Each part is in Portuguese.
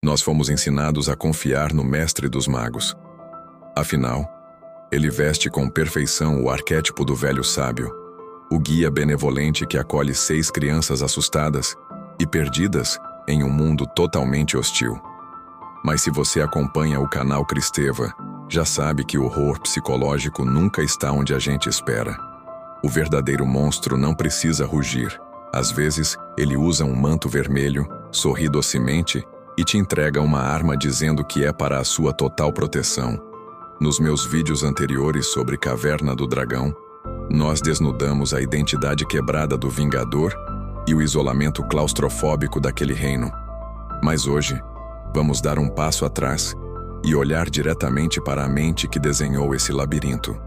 Nós fomos ensinados a confiar no mestre dos magos. Afinal, ele veste com perfeição o arquétipo do velho sábio, o guia benevolente que acolhe 6 crianças assustadas e perdidas em um mundo totalmente hostil. Mas se você acompanha o canal Cristeva, já sabe que o horror psicológico nunca está onde a gente espera. O verdadeiro monstro não precisa rugir. Às vezes, ele usa um manto vermelho, sorri docemente e te entrega uma arma dizendo que é para a sua total proteção. Nos meus vídeos anteriores sobre Caverna do Dragão, nós desnudamos a identidade quebrada do Vingador e o isolamento claustrofóbico daquele reino. Mas hoje, vamos dar um passo atrás e olhar diretamente para a mente que desenhou esse labirinto.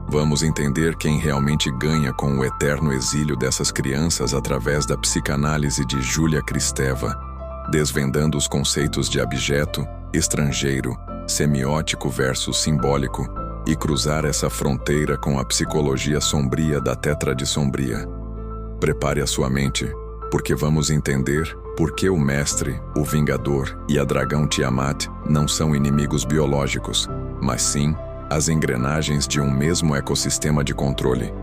Vamos entender quem realmente ganha com o eterno exílio dessas crianças através da psicanálise de Júlia Kristeva, desvendando os conceitos de abjeto, estrangeiro, semiótico versus simbólico, e cruzar essa fronteira com a psicologia sombria da Tétrade Sombria. Prepare a sua mente, porque vamos entender por que o Mestre, o Vingador e a Dragão Tiamat não são inimigos biológicos, mas sim as engrenagens de um mesmo ecossistema de controle.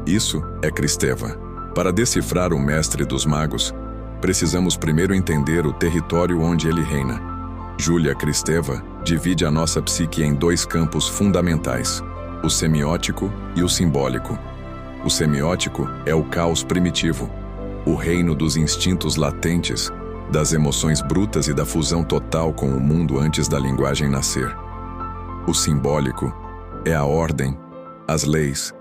Isso é Kristeva. Para decifrar o Mestre dos Magos, precisamos primeiro entender o território onde ele reina. Júlia Kristeva divide a nossa psique em 2 campos fundamentais, o semiótico e o simbólico. O semiótico é o caos primitivo, o reino dos instintos latentes, das emoções brutas e da fusão total com o mundo antes da linguagem nascer. O simbólico é a ordem, as leis,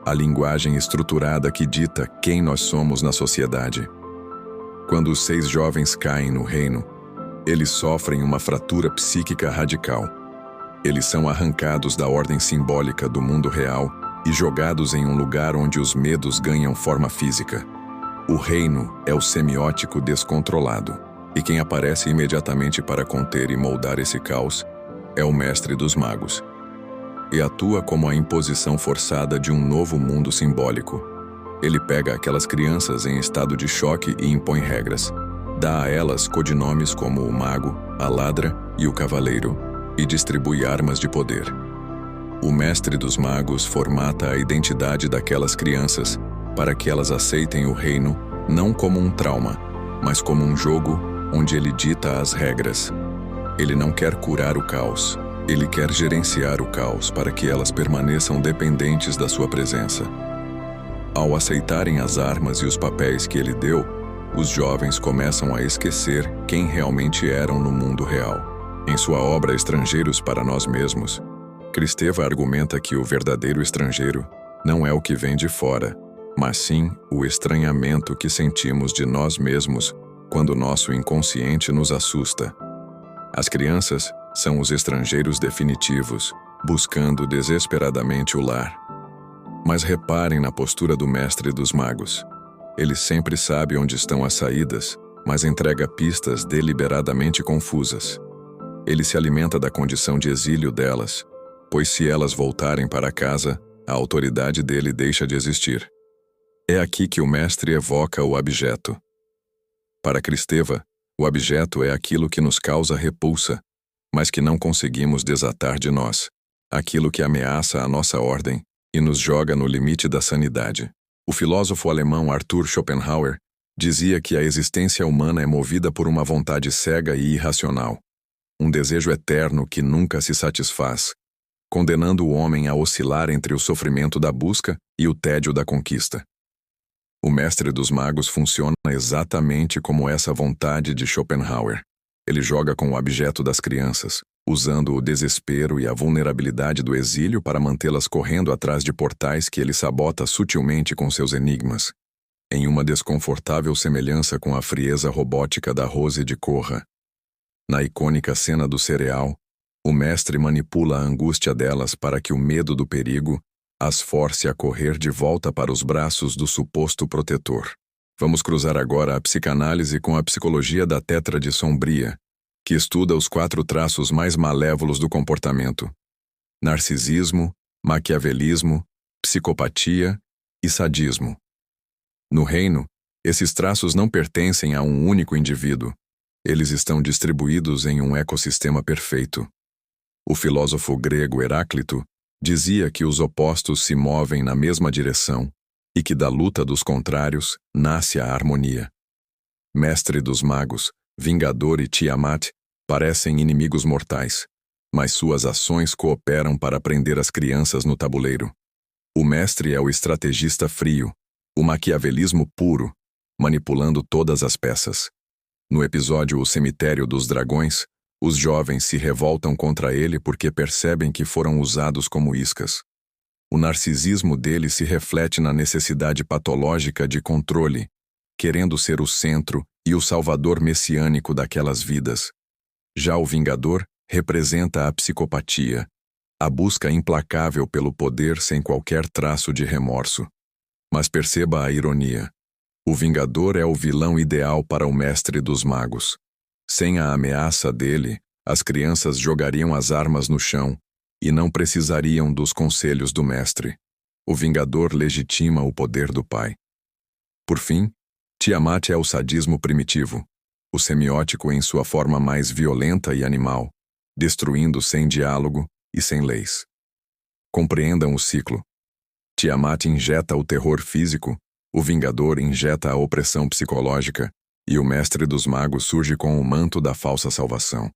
a linguagem estruturada que dita quem nós somos na sociedade. Quando os 6 jovens caem no reino, eles sofrem uma fratura psíquica radical. Eles são arrancados da ordem simbólica do mundo real e jogados em um lugar onde os medos ganham forma física. O reino é o semiótico descontrolado, e quem aparece imediatamente para conter e moldar esse caos é o Mestre dos Magos. E atua como a imposição forçada de um novo mundo simbólico. Ele pega aquelas crianças em estado de choque e impõe regras. Dá a elas codinomes como o Mago, a Ladra e o Cavaleiro, e distribui armas de poder. O Mestre dos Magos formata a identidade daquelas crianças para que elas aceitem o reino não como um trauma, mas como um jogo onde ele dita as regras. Ele não quer curar o caos, ele quer gerenciar o caos para que elas permaneçam dependentes da sua presença. Ao aceitarem as armas e os papéis que ele deu, os jovens começam a esquecer quem realmente eram no mundo real. Em sua obra Estrangeiros para Nós Mesmos, Kristeva argumenta que o verdadeiro estrangeiro não é o que vem de fora, mas sim o estranhamento que sentimos de nós mesmos quando nosso inconsciente nos assusta. As crianças são os estrangeiros definitivos, buscando desesperadamente o lar. Mas reparem na postura do Mestre dos Magos. Ele sempre sabe onde estão as saídas, mas entrega pistas deliberadamente confusas. Ele se alimenta da condição de exílio delas, pois se elas voltarem para casa, a autoridade dele deixa de existir. É aqui que o mestre evoca o abjeto. Para Kristeva, o abjeto é aquilo que nos causa repulsa, mas que não conseguimos desatar de nós, aquilo que ameaça a nossa ordem e nos joga no limite da sanidade. O filósofo alemão Arthur Schopenhauer dizia que a existência humana é movida por uma vontade cega e irracional, um desejo eterno que nunca se satisfaz, condenando o homem a oscilar entre o sofrimento da busca e o tédio da conquista. O Mestre dos Magos funciona exatamente como essa vontade de Schopenhauer. Ele joga com o abjeto das crianças, usando o desespero e a vulnerabilidade do exílio para mantê-las correndo atrás de portais que ele sabota sutilmente com seus enigmas, em uma desconfortável semelhança com a frieza robótica da Rose de Korra. Na icônica cena do cereal, o mestre manipula a angústia delas para que o medo do perigo as force a correr de volta para os braços do suposto protetor. Vamos cruzar agora a psicanálise com a psicologia da Tétrade Sombria, que estuda os 4 traços mais malévolos do comportamento: narcisismo, maquiavelismo, psicopatia e sadismo. No reino, esses traços não pertencem a um único indivíduo, Eles estão distribuídos em um ecossistema perfeito. O filósofo grego Heráclito dizia que os opostos se movem na mesma direção e que da luta dos contrários nasce a harmonia. Mestre dos magos, Vingador e Tiamat parecem inimigos mortais, mas suas ações cooperam para prender as crianças no tabuleiro. O mestre é o estrategista frio, o maquiavelismo puro, manipulando todas as peças. No episódio O Cemitério dos Dragões, os jovens se revoltam contra ele porque percebem que foram usados como iscas. O narcisismo dele se reflete na necessidade patológica de controle, querendo ser o centro e o salvador messiânico daquelas vidas. Já o Vingador representa a psicopatia, a busca implacável pelo poder sem qualquer traço de remorso. Mas perceba a ironia. O Vingador é o vilão ideal para o Mestre dos Magos. Sem a ameaça dele, as crianças jogariam as armas no chão e não precisariam dos conselhos do Mestre. O Vingador legitima o poder do Pai. Por fim, Tiamat é o sadismo primitivo, o semiótico em sua forma mais violenta e animal, destruindo sem diálogo e sem leis. Compreendam o ciclo. Tiamat injeta o terror físico, o Vingador injeta a opressão psicológica e o Mestre dos Magos surge com o manto da falsa salvação.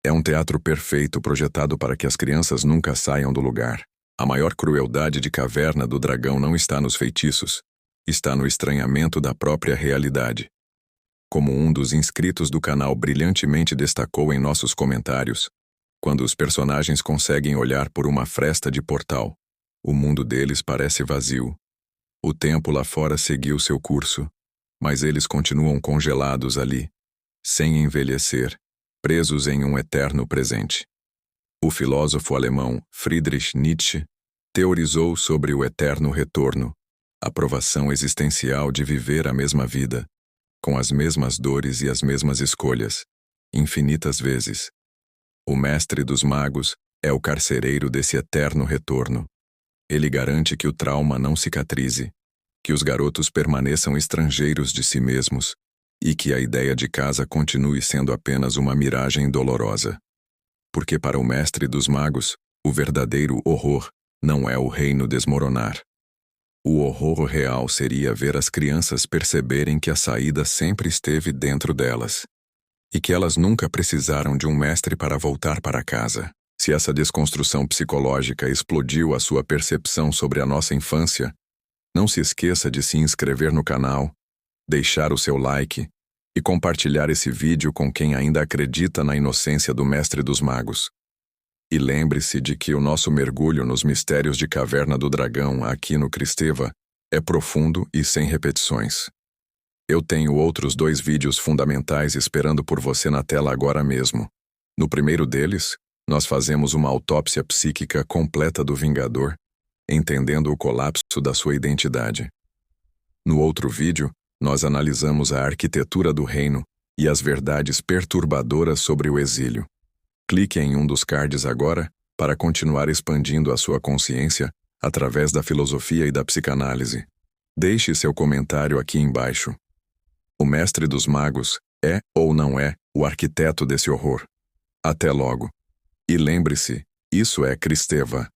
É um teatro perfeito projetado para que as crianças nunca saiam do lugar. A maior crueldade de Caverna do Dragão não está nos feitiços, está no estranhamento da própria realidade. Como um dos inscritos do canal brilhantemente destacou em nossos comentários, quando os personagens conseguem olhar por uma fresta de portal, o mundo deles parece vazio. O tempo lá fora seguiu seu curso, mas eles continuam congelados ali, sem envelhecer, presos em um eterno presente. O filósofo alemão Friedrich Nietzsche teorizou sobre o eterno retorno, a provação existencial de viver a mesma vida, com as mesmas dores e as mesmas escolhas, infinitas vezes. O Mestre dos Magos é o carcereiro desse eterno retorno. Ele garante que o trauma não cicatrize, que os garotos permaneçam estrangeiros de si mesmos e que a ideia de casa continue sendo apenas uma miragem dolorosa. Porque para o Mestre dos Magos, o verdadeiro horror não é o reino desmoronar. O horror real seria ver as crianças perceberem que a saída sempre esteve dentro delas e que elas nunca precisaram de um mestre para voltar para casa. Se essa desconstrução psicológica explodiu a sua percepção sobre a nossa infância, não se esqueça de se inscrever no canal, deixar o seu like e compartilhar esse vídeo com quem ainda acredita na inocência do Mestre dos Magos. E lembre-se de que o nosso mergulho nos mistérios de Caverna do Dragão aqui no Cristeva é profundo e sem repetições. Eu tenho outros 2 vídeos fundamentais esperando por você na tela agora mesmo. No primeiro deles, nós fazemos uma autópsia psíquica completa do Vingador, entendendo o colapso da sua identidade. No outro vídeo, nós analisamos a arquitetura do reino e as verdades perturbadoras sobre o exílio. Clique em um dos cards agora para continuar expandindo a sua consciência através da filosofia e da psicanálise. Deixe seu comentário aqui embaixo. O Mestre dos Magos é ou não é o arquiteto desse horror? Até logo. E lembre-se, isso é Cristeva.